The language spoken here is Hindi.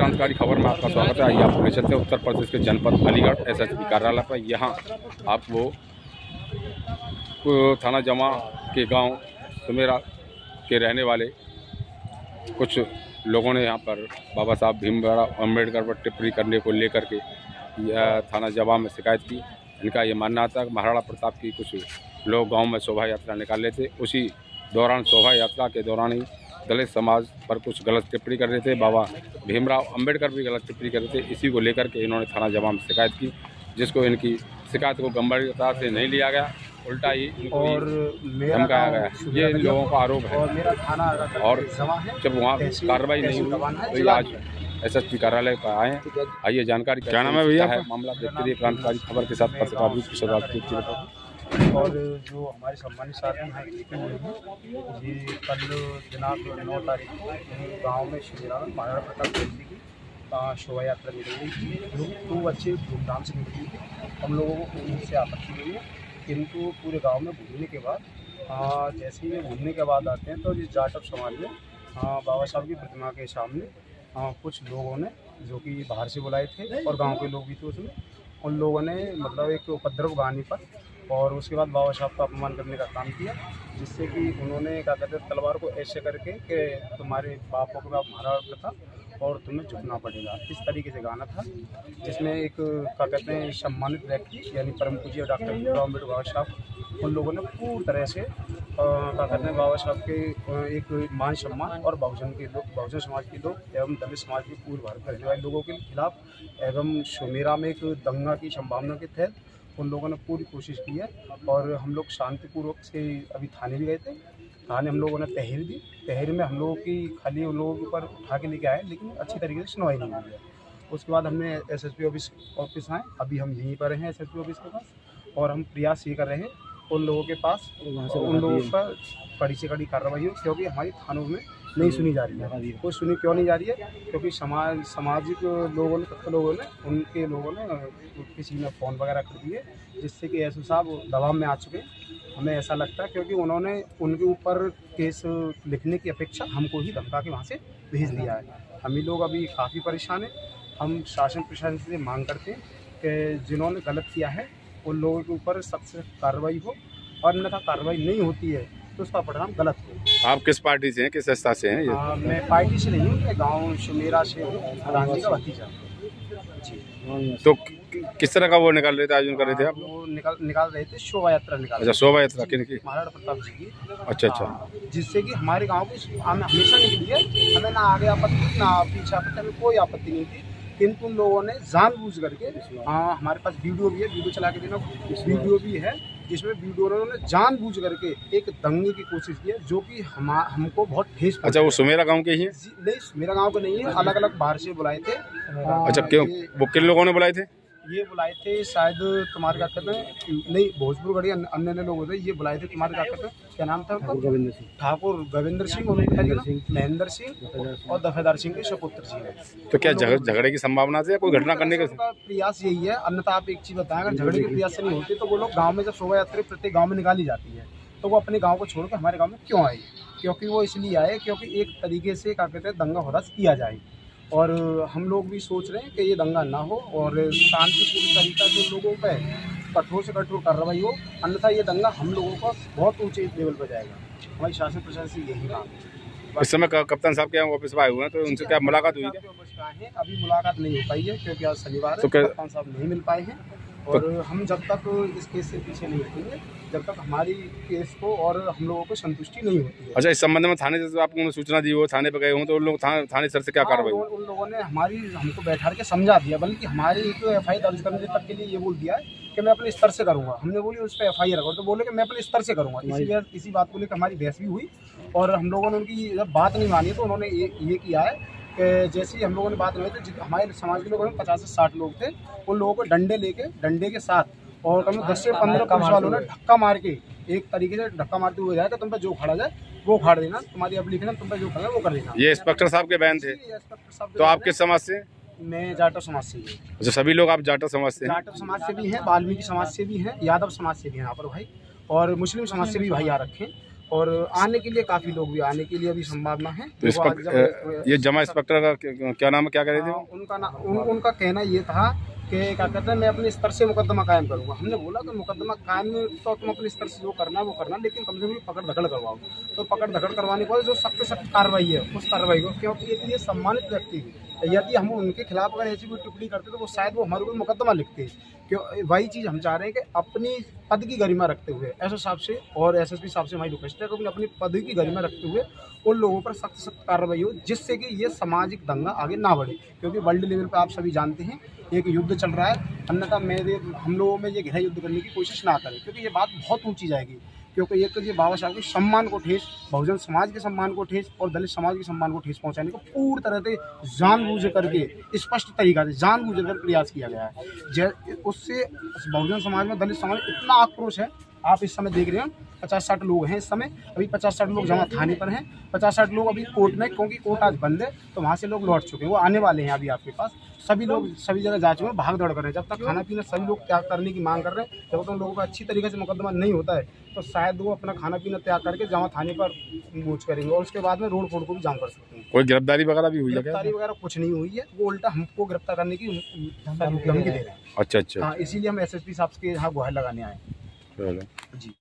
क्रांतिकारी खबर में आपका स्वागत है। आइए आपको ले चलते हैं उत्तर प्रदेश के जनपद अलीगढ़ एसएसपी कार्यालय पर। यहाँ आप वो थाना जमा के गांव सुमेरा के रहने वाले कुछ लोगों ने यहाँ पर बाबा साहब भीमराव अम्बेडकर पर टिप्पणी करने को लेकर के यह थाना जमा में शिकायत की। इनका ये मानना था कि महाराणा प्रताप की कुछ लोग गांव में शोभा यात्रा निकाल रहे थे, उसी दौरान शोभा यात्रा के दौरान ही दलित समाज पर कुछ गलत टिप्पणी कर रहे थे, बाबा भीमराव अंबेडकर भी गलत टिप्पणी कर रहे थे। इसी को लेकर के इन्होंने थाना जमा में शिकायत की, जिसको इनकी शिकायत को गंभीरता से नहीं लिया गया, उल्टा ही और धमकाया गया। ये इन लोगों का आरोप है। और जब वहाँ कार्रवाई नहीं हुई तो ये आज एसएसपी कार्यालय पर आए। आइए जानकारी। क्या नाम है भैया? मामला देखते रहिए क्रांतिकारी खबर के साथ पत्रकार किशोर राजपूत। और जो हमारे सम्मानित साथी हैं लिखे हुए हैं, ये कल दिनांक 9 तारीख को गांव में श्रीराम महाराणा प्रताप जयंती की शोभा यात्रा निकली गई, जो खूब अच्छे धूमधाम से निकली थी। हम लोगों को उनसे आपत्ति हुई है, किंतु पूरे गांव में घूमने के बाद जैसे ही घूमने के बाद आते हैं तो इस जाटव समाज में बाबा साहब की प्रतिमा के सामने कुछ लोगों ने, जो कि बाहर से बुलाए थे और गाँव के लोग भी थे उसमें, उन लोगों ने मतलब एक उपद्रव गाने पर और उसके बाद बाबा साहब का अपमान करने का काम किया, जिससे कि उन्होंने क्या कहते हैं तलवार को ऐसे करके कि तुम्हारे बापों का महाराणा था और तुम्हें झुकना पड़ेगा, इस तरीके से गाना था। जिसमें एक क्या कहते हैं सम्मानित व्यक्ति यानी परम पूज्य डॉक्टर भीमराव अम्बेडकर बाबा साहब, उन लोगों ने पूरी तरह से क्या कहते हैं बाबा साहब के एक मान सम्मान और बहुजन के लोग, बहुजन समाज के लोग एवं दलित समाज के पूर्व भारत में रहने वाले लोगों के खिलाफ एवं सुमेरा में एक दंगा की संभावना के तहत उन लोगों ने पूरी कोशिश की है। और हम लोग शांतिपूर्वक से अभी थाने भी गए थे। थाने हम लोगों ने तहरीर दी। तहरीर में हम लोगों की खाली उन लोगों के ऊपर उठा के लेके आए, लेकिन अच्छी तरीके से सुनवाई नहीं हुई है। उसके बाद हमने एसएसपी ऑफिस आए, अभी हम यहीं पर हैं एसएसपी ऑफिस के पास, और हम प्रयास ये कर रहे हैं उन लोगों के पास उन लोगों पर कड़ी से कड़ी कार्रवाई हो, क्योंकि हमारी थानों में नहीं सुनी जा रही है। वो सुनी क्यों नहीं जा रही है? क्योंकि सामाजिक लोगों ने उनके लोगों ने किसी ने फ़ोन वगैरह कर दिए, जिससे कि एसओ साहब दबाव में आ चुके हैं। हमें ऐसा लगता है क्योंकि उन्होंने उनके ऊपर केस लिखने की अपेक्षा हमको ही धमका के वहाँ से भेज दिया है। हम ही लोग अभी काफ़ी परेशान हैं। हम शासन प्रशासन से मांग करते हैं कि जिन्होंने गलत किया है उन लोगों के ऊपर सख्त से कार्रवाई हो, और अन्यथा कार्रवाई नहीं होती है तो उसका परिणाम गलत हो। आप किस पार्टी से हैं, किस संस्था से हैं? मैं पार्टी से नहीं हूँ, मैं गाँव सुमेरा से हूँ, गांधी का भतीजा जी। तो किस तरह का वो निकाल रहे थे, आयोजन कर रहे थे आप? वो निकाल रहे थे शोभा यात्रा निकाल। अच्छा, शोभा यात्रा किनकी? महाराणा प्रताप जी की। अच्छा। जिससे कि हमारे गांव की हमेशा निकली है, हमें ना आगे आपत्ति ना पीछे आपत्ति, हमें कोई आपत्ति नहीं थी, किंतु उन लोगों ने जानबूझ करके हमारे पास वीडियो भी है, वीडियो चला के देना, वीडियो भी है जिसमें वीडियो ने जानबूझ करके एक दंगे की कोशिश की है, जो कि हमको बहुत ठेस। अच्छा, वो सुमेरा गांव के ही हैं? नहीं, सुमेरा गांव के नहीं है, अलग अलग बाहर से बुलाए थे। अच्छा, क्यों वो किन लोगों ने बुलाए थे? ये बुलाए थे शायद तुम्हारे क्या कहते हैं, नहीं भोजपुर गढ़ी अन्य लोग होते, ये बुलाए थे तुम्हारे क्या कहते हैं, क्या नाम था उनका? ठाकुर गोविंद सिंह और महेंद्र सिंह और दफेदार सिंह के सुपुत्र जी है। तो क्या झगड़े की संभावना से या कोई घटना करने का प्रयास यही है? अन्यथा आप एक चीज बताएं, अगर झगड़े के प्रयास से नहीं होते तो वो लोग गाँव में जब शोभा यात्रा प्रत्येक गाँव में निकाली जाती है तो वो अपने गाँव को छोड़ के हमारे गाँव में क्यों आए? क्योंकि वो इसलिए आए क्योंकि एक तरीके से क्या कहते हैं दंगा फसाद किया जाए, और हम लोग भी सोच रहे हैं कि ये दंगा ना हो और शांतिपूर्ण तरीका से लोगों पर कठोर से कठोर कार्रवाई हो, अन्यथा ये दंगा हम लोगों का बहुत ऊंचे लेवल पर जाएगा। हमारी शासन प्रशासन से यही मांग है। इस समय कप्तान साहब के यहाँ ऑफिस में आए हुए हैं, तो उनसे क्या मुलाकात हुई है? अभी मुलाकात नहीं हो पाई है क्योंकि आज शनिवार है, कप्तान साहब नहीं मिल पाए हैं। और हम जब तक इस केस से पीछे नहीं हटेंगे जब तक हमारी केस को और हम लोगों को संतुष्टि नहीं होती है। अच्छा, इस संबंध में थाने से आपको सूचना दी हो, थाने पे गए हो, तो उन लोग थाने सर से क्या कार्रवाई? उन लोगों ने हमको बैठा के समझा दिया, बल्कि हमारी एक एफआईआर दर्ज करने तक के लिए ये बोल दिया है कि मैं अपने स्तर से करूँगा। हमने बोली उस पर एफआईआर करो, तो बोले कि मैं अपने स्तर से करूँगा। इसी बात को लेकर हमारी बहस भी हुई और हम लोगों ने उनकी जब बात नहीं मानी तो उन्होंने ये किया है कि जैसे ही हम लोगों ने बात नहीं हुई तो हमारे समाज के लोग 50 से 60 लोग थे, उन लोगों को डंडे के साथ और कम 10 से 15 पुलिस वालों ने धक्का मार के, एक तरीके से धक्का मारते हुए जाएगा, तुम पे जो खड़ा जाए वो उखाड़ देना, तुम्हारी एप्लीकेशन तुम पे जो खड़ा है वो कर देना। ये इंस्पेक्टर साहब के बयान थे। तो आप किस समाज से? मैं जाटव समाज से ही। अच्छा, सभी लोग आप जाटव समाज से? जाटव समाज से भी हैं, वाल्मीकि समाज से भी हैं, यादव समाज से भी हैं यहाँ पर भाई, और मुस्लिम समाज से भी भाई आ रखे हैं। और आने के लिए काफ़ी लोग भी आने के लिए अभी संभावना है। तो ये जमा इंस्पेक्टर का क्या नाम है, क्या कर रहे थे वो? उनका कहना ये था कि क्या कहते हैं, मैं अपने स्तर से मुकदमा कायम करूंगा। हमने बोला कि मुकदमा कायम तो तुम अपने स्तर से जो करना है वो करना, लेकिन कम से कम पकड़ धकड़ करवाओ। तो पकड़ धकड़ करवाने के बाद जो सख्त सख्त कार्रवाई है उस कार्रवाई को, क्योंकि ये सम्मानित व्यक्ति है, यदि हम उनके खिलाफ अगर ऐसी कोई टिप्पणी करते तो वो शायद वो हमारे को मुकदमा लिखते। क्यों वही चीज़ हम चाह रहे हैं कि अपनी पद की गरिमा रखते हुए एसओ साहब से और एसएसपी साहब से हमारी रिक्वेस्ट है कि अपनी पद की गरिमा रखते हुए उन लोगों पर सख्त सख्त कार्रवाई हो, जिससे कि ये सामाजिक दंगा आगे ना बढ़े। क्योंकि वर्ल्ड लेवल पर आप सभी जानते हैं एक युद्ध चल रहा है, अन्यथा हम लोगों में ये गहरा युद्ध करने की कोशिश ना करें, क्योंकि ये बात बहुत ऊंची जाएगी। क्योंकि एक तो ये बाबा साहब के सम्मान को ठेस, बहुजन समाज के सम्मान को ठेस और दलित समाज के सम्मान को ठेस पहुंचाने को पूरी तरह से जानबूझ करके स्पष्ट तरीका से जानबूझ कर प्रयास किया गया है। उससे बहुजन समाज में दलित समाज में इतना आक्रोश है। आप इस समय देख रहे हैं 50-60 लोग हैं इस समय, अभी 50-60 लोग जमा थाने पर हैं, 50-60 लोग अभी कोर्ट में, क्योंकि कोर्ट आज बंद है तो वहाँ से लोग लौट चुके हैं, वो आने वाले हैं अभी आपके पास। सभी लोग सभी जगह जा चुके हैं, भाग दौड़ कर रहे हैं। जब तक खाना पीना सभी लोग त्याग करने की मांग कर रहे हैं, जब तक उन लोगों का अच्छी तरीके से मुकदमा नहीं होता है तो शायद वो अपना खाना पीना त्याग करके जमा थाने पर मूच करेंगे और उसके बाद में रोड फोड़ को भी जाम कर सकते हैं। कोई गिरफ्तारी वगैरह भी हुई है? गिरफ्तारी वगैरह कुछ नहीं हुई है, वो उल्टा हमको गिरफ्तार करने की धमकी दे रहे हैं। अच्छा। हाँ, इसीलिए हम एसएसपी साहब के यहाँ गुहार लगाने आए। चलो जी।